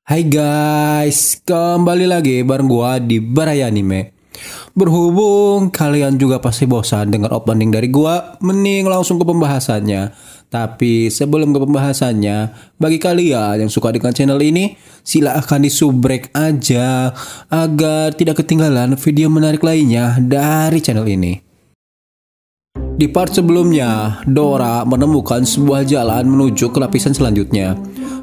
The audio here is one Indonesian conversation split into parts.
Hai guys, kembali lagi bareng gua di Baraya Anime. Berhubung kalian juga pasti bosan dengar opening dari gua, mending langsung ke pembahasannya. Tapi sebelum ke pembahasannya, bagi kalian yang suka dengan channel ini, silahkan disubrek aja agar tidak ketinggalan video menarik lainnya dari channel ini. Di part sebelumnya, Dora menemukan sebuah jalan menuju ke lapisan selanjutnya.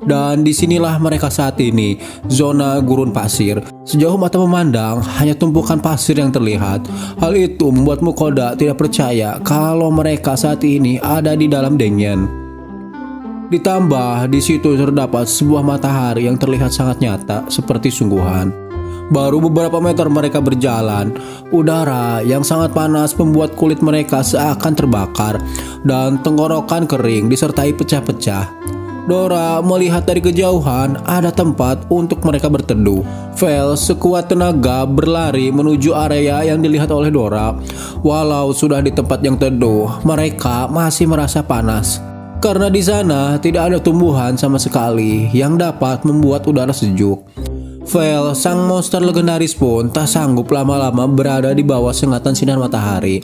Dan disinilah mereka saat ini, zona gurun pasir. Sejauh mata memandang, hanya tumpukan pasir yang terlihat. Hal itu membuat Mukoda tidak percaya kalau mereka saat ini ada di dalam Dengen. Ditambah, di situ terdapat sebuah matahari yang terlihat sangat nyata seperti sungguhan. Baru beberapa meter mereka berjalan, udara yang sangat panas membuat kulit mereka seakan terbakar dan tenggorokan kering disertai pecah-pecah. Dora melihat dari kejauhan ada tempat untuk mereka berteduh. Vel sekuat tenaga berlari menuju area yang dilihat oleh Dora. Walau sudah di tempat yang teduh, mereka masih merasa panas. Karena di sana tidak ada tumbuhan sama sekali yang dapat membuat udara sejuk. Vel, sang monster legendaris pun tak sanggup lama-lama berada di bawah sengatan sinar matahari.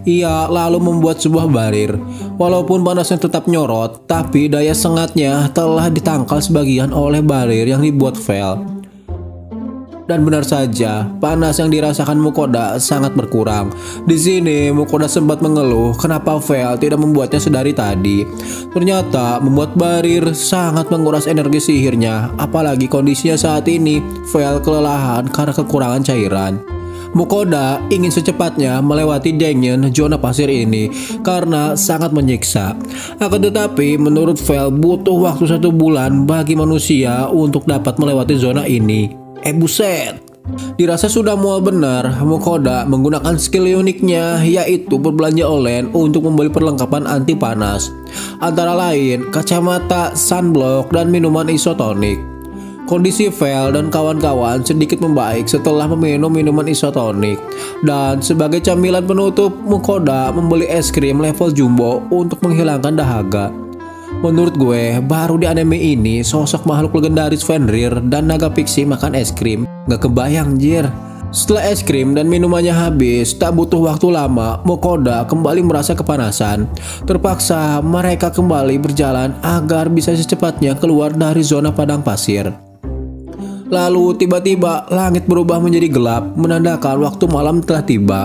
Ia lalu membuat sebuah barir. Walaupun panasnya tetap nyorot, tapi daya sengatnya telah ditangkal sebagian oleh barir yang dibuat Vel. Dan benar saja, panas yang dirasakan Mukoda sangat berkurang. Di sini Mukoda sempat mengeluh kenapa Vel tidak membuatnya sedari tadi. Ternyata membuat barir sangat menguras energi sihirnya, apalagi kondisinya saat ini Vel kelelahan karena kekurangan cairan. Mukoda ingin secepatnya melewati Dengen zona pasir ini karena sangat menyiksa. Akan tetapi menurut Vel butuh waktu 1 bulan bagi manusia untuk dapat melewati zona ini. Buset. Dirasa sudah mual benar, Mukoda menggunakan skill uniknya, yaitu berbelanja online untuk membeli perlengkapan anti panas. Antara lain kacamata, sunblock, dan minuman isotonik. Kondisi Vel dan kawan-kawan sedikit membaik setelah meminum minuman isotonik. Dan sebagai camilan penutup, Mukoda membeli es krim level jumbo untuk menghilangkan dahaga. Menurut gue, baru di anime ini sosok makhluk legendaris Fenrir dan naga pixie makan es krim. Gak kebayang jir. Setelah es krim dan minumannya habis, tak butuh waktu lama, Mukoda kembali merasa kepanasan. Terpaksa mereka kembali berjalan agar bisa secepatnya keluar dari zona padang pasir. Lalu tiba-tiba langit berubah menjadi gelap, menandakan waktu malam telah tiba.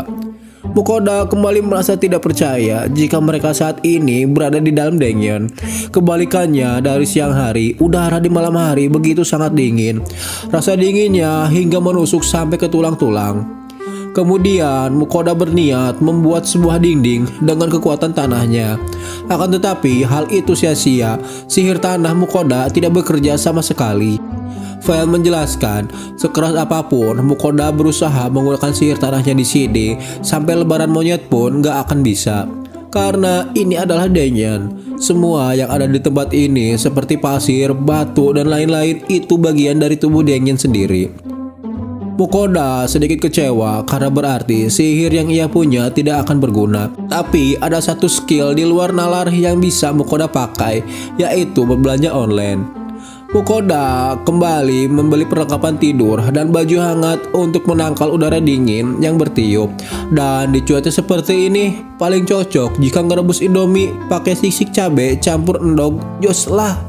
Mukoda kembali merasa tidak percaya jika mereka saat ini berada di dalam Dengen. Kebalikannya dari siang hari, udara di malam hari begitu sangat dingin. Rasa dinginnya hingga menusuk sampai ke tulang-tulang. Kemudian Mukoda berniat membuat sebuah dinding dengan kekuatan tanahnya. Akan tetapi hal itu sia-sia. Sihir tanah Mukoda tidak bekerja sama sekali. Vel menjelaskan, sekeras apapun Mukoda berusaha menggunakan sihir tanahnya di sini, sampai lebaran monyet pun gak akan bisa. Karena ini adalah Dengen. Semua yang ada di tempat ini seperti pasir, batu, dan lain-lain itu bagian dari tubuh Dengen sendiri. Mukoda sedikit kecewa karena berarti sihir yang ia punya tidak akan berguna. Tapi ada satu skill di luar nalar yang bisa Mukoda pakai, yaitu berbelanja online. Mukoda kembali membeli perlengkapan tidur dan baju hangat untuk menangkal udara dingin yang bertiup. Dan di cuaca seperti ini paling cocok jika ngerebus Indomie pakai sisik cabe campur endog, jos lah.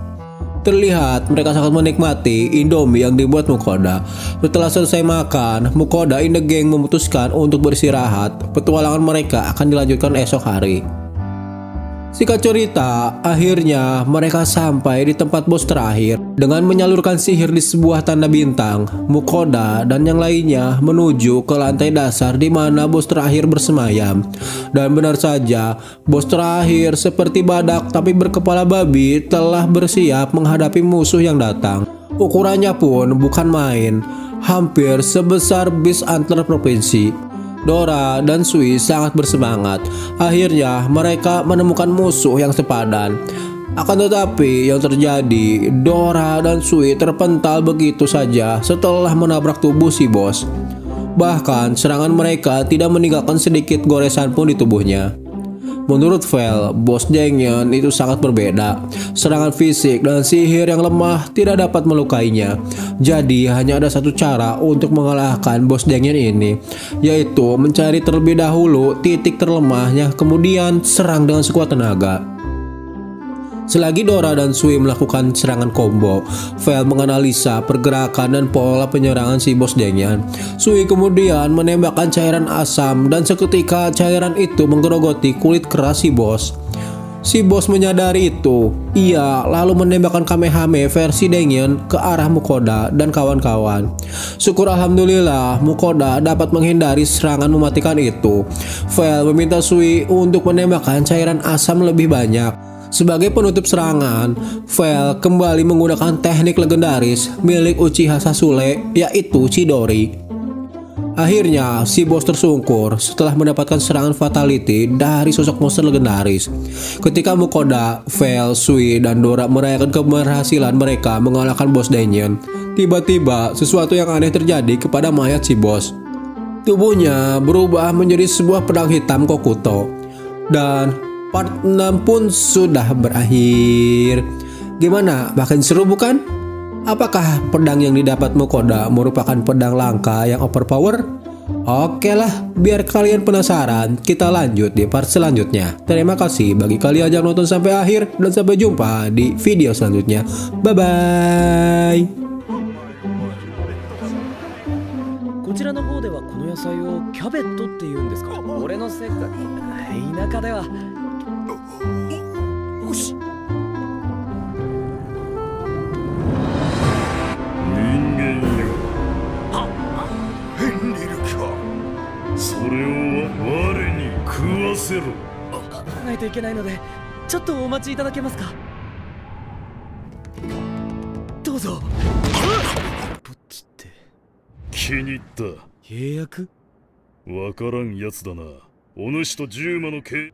Terlihat mereka sangat menikmati Indomie yang dibuat Mukoda. Setelah selesai makan, Mukoda in the gang memutuskan untuk beristirahat. Petualangan mereka akan dilanjutkan esok hari. Singkat cerita, akhirnya mereka sampai di tempat bos terakhir. Dengan menyalurkan sihir di sebuah tanda bintang, Mukoda dan yang lainnya menuju ke lantai dasar di mana bos terakhir bersemayam. Dan benar saja, bos terakhir seperti badak tapi berkepala babi telah bersiap menghadapi musuh yang datang. Ukurannya pun bukan main, hampir sebesar bis antar provinsi. Dora dan Sui sangat bersemangat. Akhirnya mereka menemukan musuh yang sepadan. Akan tetapi yang terjadi, Dora dan Sui terpental begitu saja setelah menabrak tubuh si bos. Bahkan serangan mereka tidak meninggalkan sedikit goresan pun di tubuhnya. Menurut Vel, bos Dengyan itu sangat berbeda. Serangan fisik dan sihir yang lemah tidak dapat melukainya. Jadi hanya ada satu cara untuk mengalahkan bos Dengyan ini, yaitu mencari terlebih dahulu titik terlemahnya, kemudian serang dengan sekuat tenaga. Selagi Dora dan Sui melakukan serangan combo, Vel menganalisa pergerakan dan pola penyerangan si bos Dengyan. Sui kemudian menembakkan cairan asam dan seketika cairan itu menggerogoti kulit keras si bos. Si bos menyadari itu. Ia lalu menembakkan Kamehame versi Dengyan ke arah Mukoda dan kawan-kawan. Syukur alhamdulillah Mukoda dapat menghindari serangan mematikan itu. Vel meminta Sui untuk menembakkan cairan asam lebih banyak. Sebagai penutup serangan, Vel kembali menggunakan teknik legendaris milik Uchiha Sasule, yaitu Chidori. Akhirnya, si bos tersungkur setelah mendapatkan serangan fatality dari sosok monster legendaris. Ketika Mukoda, Vel, Sui, dan Dora merayakan keberhasilan mereka mengalahkan bos Dengyan, tiba-tiba sesuatu yang aneh terjadi kepada mayat si bos. Tubuhnya berubah menjadi sebuah pedang hitam Kokuto. Dan part 6 pun sudah berakhir. Gimana? Makin seru bukan? Apakah pedang yang didapat Mukoda merupakan pedang langka yang overpower? Oke lah, biar kalian penasaran, kita lanjut di part selanjutnya. Terima kasih bagi kalian yang nonton sampai akhir, dan sampai jumpa di video selanjutnya. Bye-bye. こちらの方ではこの野菜をキャベットって言うんですか。俺のせっか田舎ではよし。人間よ。ヘンリルか。それを我に食わせろ。ないといけないのでちょっとお待ちいただけますか。どうぞ。ポチって気に入った。契約？わからんやつだな。お主と10魔の契